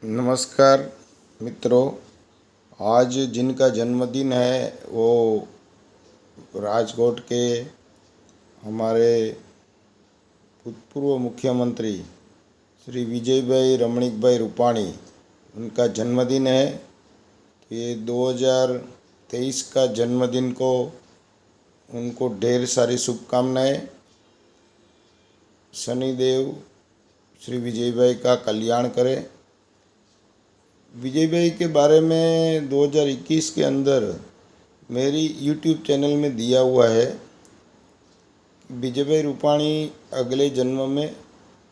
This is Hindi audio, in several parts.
नमस्कार मित्रों। आज जिनका जन्मदिन है वो राजकोट के हमारे भूतपूर्व मुख्यमंत्री श्री विजयभाई रमणीकभाई रूपाणी, उनका जन्मदिन है। तो ये 2023 का जन्मदिन को उनको ढेर सारी शुभकामनाएं। शनिदेव श्री विजयभाई का कल्याण करें। विजय भाई के बारे में 2021 के अंदर मेरी YouTube चैनल में दिया हुआ है। विजय भाई रूपाणी अगले जन्म में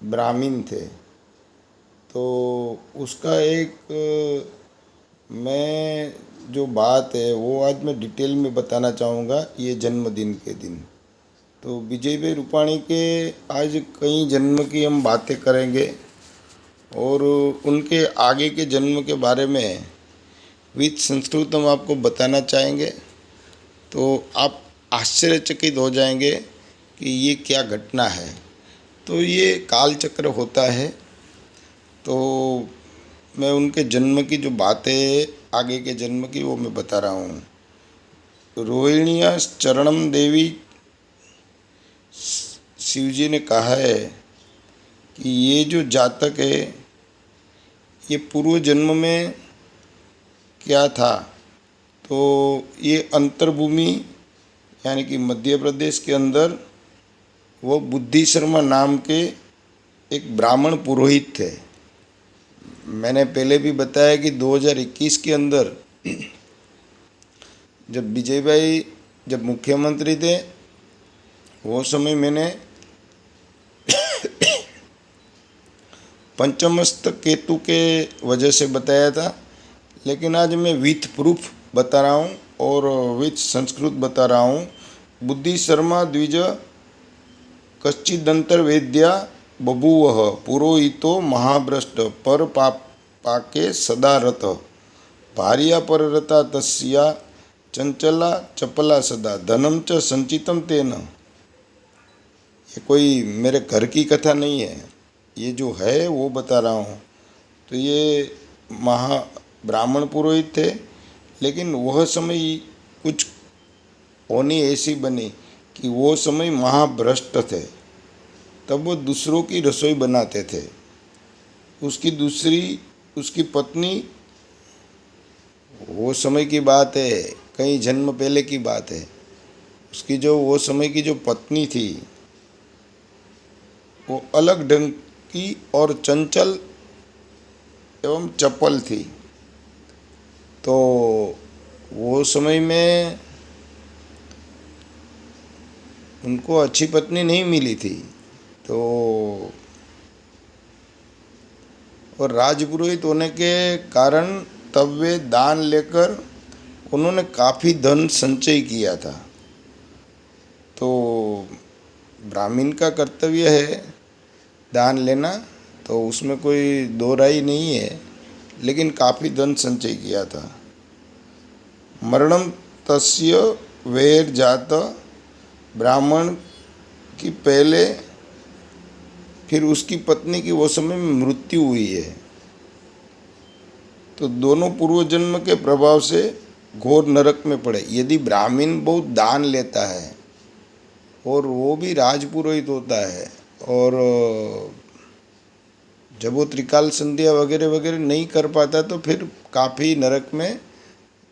ब्राह्मण थे, तो उसका एक मैं जो बात है वो आज मैं डिटेल में बताना चाहूँगा ये जन्मदिन के दिन। तो विजय भाई रूपाणी के आज कई जन्म की हम बातें करेंगे और उनके आगे के जन्म के बारे में विथ संस्कृत हम आपको बताना चाहेंगे। तो आप आश्चर्यचकित हो जाएंगे कि ये क्या घटना है। तो ये काल चक्र होता है। तो मैं उनके जन्म की जो बातें आगे के जन्म की वो मैं बता रहा हूँ। रोहिणीया चरणम देवी शिवजी ने कहा है कि ये जो जातक है ये पूर्व जन्म में क्या था, तो ये अंतर्भूमि यानी कि मध्य प्रदेश के अंदर वो बुद्धि शर्मा नाम के एक ब्राह्मण पुरोहित थे। मैंने पहले भी बताया कि 2021 के अंदर जब विजय भाई जब मुख्यमंत्री थे वो समय मैंने पंचमस्त केतु के वजह से बताया था, लेकिन आज मैं विथ प्रूफ बता रहा हूँ और विथ संस्कृत बता रहा हूँ। बुद्धि शर्मा द्विज कश्चिदंतर वेद्या बभूव पुरोहितो महाभ्रष्ट पर पाके सदा रत भार्या पररता तस्या चंचला चपला सदा धनम च संचितम तेन। ये कोई मेरे घर की कथा नहीं है, ये जो है वो बता रहा हूँ। तो ये ब्राह्मण पुरोहित थे, लेकिन वह समय कुछ होनी ऐसी बनी कि वो समय महाभ्रष्ट थे। तब वो दूसरों की रसोई बनाते थे। उसकी पत्नी, वो समय की बात है, कई जन्म पहले की बात है, उसकी जो वो समय की जो पत्नी थी वो अलग ढंग की और चंचल एवं चपल थी। तो वो समय में उनको अच्छी पत्नी नहीं मिली थी। तो और राजपुरोहित होने के कारण तब वे दान लेकर उन्होंने काफ़ी धन संचय किया था। तो ब्राह्मण का कर्तव्य है दान लेना, तो उसमें कोई दो राय नहीं है, लेकिन काफ़ी धन संचय किया था। मरणम तस्य वैर जात, ब्राह्मण की पहले फिर उसकी पत्नी की वो समय में मृत्यु हुई है। तो दोनों पूर्व जन्म के प्रभाव से घोर नरक में पड़े। यदि ब्राह्मण बहुत दान लेता है और वो भी राजपुरोहित होता है और जब वो त्रिकाल संध्या वगैरह वगैरह नहीं कर पाता तो फिर काफ़ी नरक में,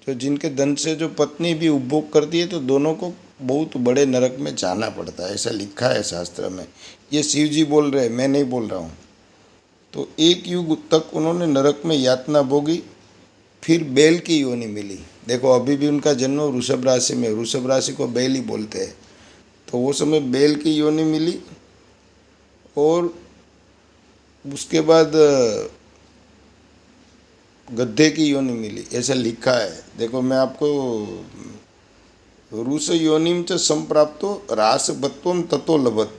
जो जिनके धन से जो पत्नी भी उपभोग करती है, तो दोनों को बहुत बड़े नरक में जाना पड़ता है, ऐसा लिखा है शास्त्र में। ये शिव जी बोल रहे हैं, मैं नहीं बोल रहा हूँ। तो एक युग तक उन्होंने नरक में यातना भोगी, फिर बैल की योनि मिली। देखो अभी भी उनका जन्म वृषभ राशि में, वृषभ राशि को बैल ही बोलते हैं। तो वो समय बैल की योनि मिली और उसके बाद गधे की योनि मिली, ऐसा लिखा है। देखो मैं आपको रुष योनिम च संप्राप्तो रास बत्वम ततो लभत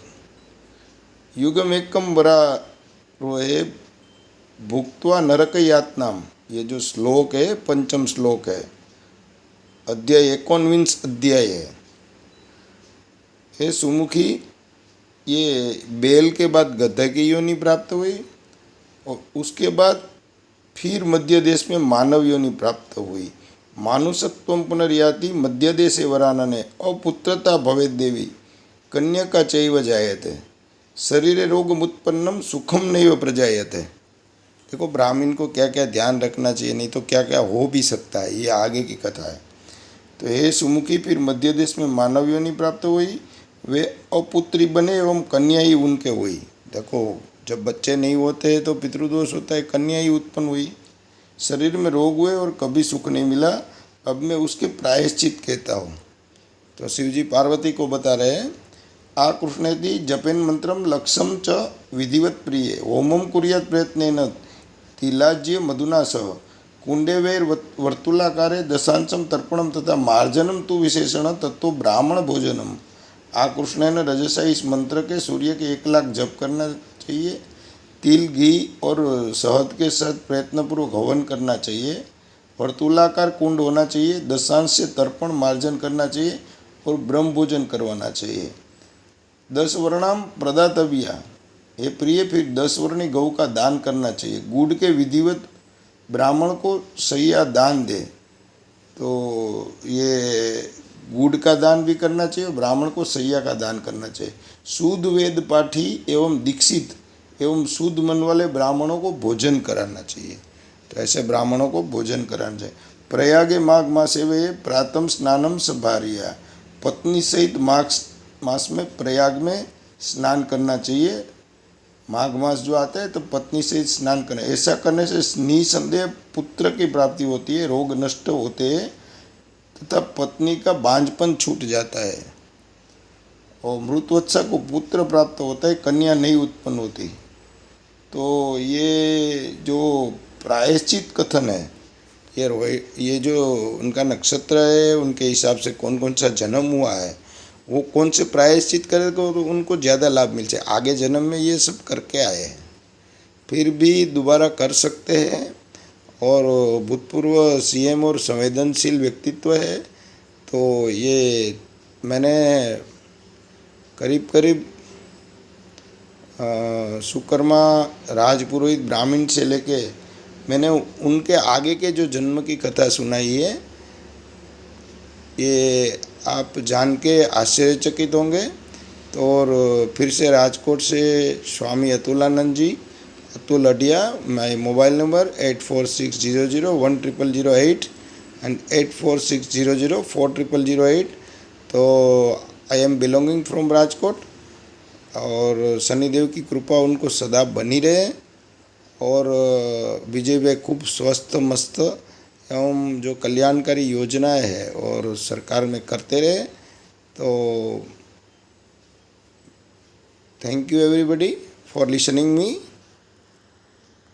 युगम एकम बरा रोहे भुक्त्वा नरक यातनाम। ये जो श्लोक है पंचम श्लोक है, अध्याय 19 अध्याय है। हे सुमुखी, ये बैल के बाद गधा की योनि प्राप्त हुई और उसके बाद फिर मध्य देश में मानव योनि प्राप्त हुई। मानुषत्वं पुनर्याति मध्य देशे वरानने अपुत्रता भवेत् देवी कन्यका चैव जायते शरीरे रोगमुत्पन्नम सुखम नैव प्रजायते। देखो ब्राह्मण को क्या क्या ध्यान रखना चाहिए, नहीं तो क्या क्या हो भी सकता है, ये आगे की कथा है। तो हे सुमुखी, फिर मध्य देश में मानव योनि प्राप्त हुई, वे अपुत्री बने एवं कन्या ही उनके हुई। देखो जब बच्चे नहीं होते तो पितृदोष होता है, कन्या ही उत्पन्न हुई, शरीर में रोग हुए और कभी सुख नहीं मिला। अब मैं उसके प्रायश्चित कहता हूँ। तो शिवजी पार्वती को बता रहे हैं, आ कृष्णेति जपेन मंत्रम लक्षम च विधिवत प्रिय होमम कुर्यात् प्रयत्नेन तिलाज्य मधुना सह कुंडे वैर वर्तुलाकारे दशांशम तर्पणम तथा मार्जनम तु विशेषण तत्व ब्राह्मण भोजनम। आ कृष्ण ने रजसा इस मंत्र के सूर्य के 1 लाख जप करना चाहिए, तिल घी और शहद के साथ प्रयत्नपूर्वक हवन करना चाहिए, वर्तुलाकार कुंड होना चाहिए, दशांश से तर्पण मार्जन करना चाहिए और ब्रह्म भोजन करवाना चाहिए। 10 वर्णाम प्रदातव्या, हे प्रिय, फिर 10 वर्णी गौ का दान करना चाहिए। गुड़ के विधिवत ब्राह्मण को सैया दान दे, तो ये गुड़ का दान भी करना चाहिए, ब्राह्मण को सैया का दान करना चाहिए। शुद्ध वेद पाठी एवं दीक्षित एवं शुद्ध मन वाले ब्राह्मणों को भोजन कराना चाहिए। तो ऐसे ब्राह्मणों को भोजन कराना चाहिए। प्रयागे माघ मासे वे प्रातम स्नानम सभारिया, पत्नी सहित मास में प्रयाग में स्नान करना चाहिए। माघ मास जो आता है तो पत्नी से स्नान करना, ऐसा करने से निसंदेह पुत्र की प्राप्ति होती है, रोग नष्ट होते हैं तथा पत्नी का बांझपन छूट जाता है और मृतवत्सा को पुत्र प्राप्त होता है, कन्या नहीं उत्पन्न होती। तो ये जो प्रायश्चित कथन है, ये जो उनका नक्षत्र है, उनके हिसाब से कौन कौन सा जन्म हुआ है, वो कौन से प्रायश्चित करे तो उनको ज़्यादा लाभ मिल जाए। आगे जन्म में ये सब करके आए हैं, फिर भी दोबारा कर सकते हैं और भूतपूर्व सीएम और संवेदनशील व्यक्तित्व है। तो ये मैंने करीब सुकर्मा राजपुरोहित ब्राह्मण से लेके मैंने उनके आगे के जो जन्म की कथा सुनाई है, ये आप जान के आश्चर्यचकित होंगे। तो और फिर से राजकोट से Swami Atulanand ji, Atul Adia, my mobile number 8460010008 and 8460040008। तो I am belonging from Rajkot और शनिदेव की कृपा उनको सदा बनी रहे और विजय भाई खूब स्वस्थ मस्त एवं जो कल्याणकारी योजनाएं है और सरकार में करते रहे। तो thank you everybody for listening me.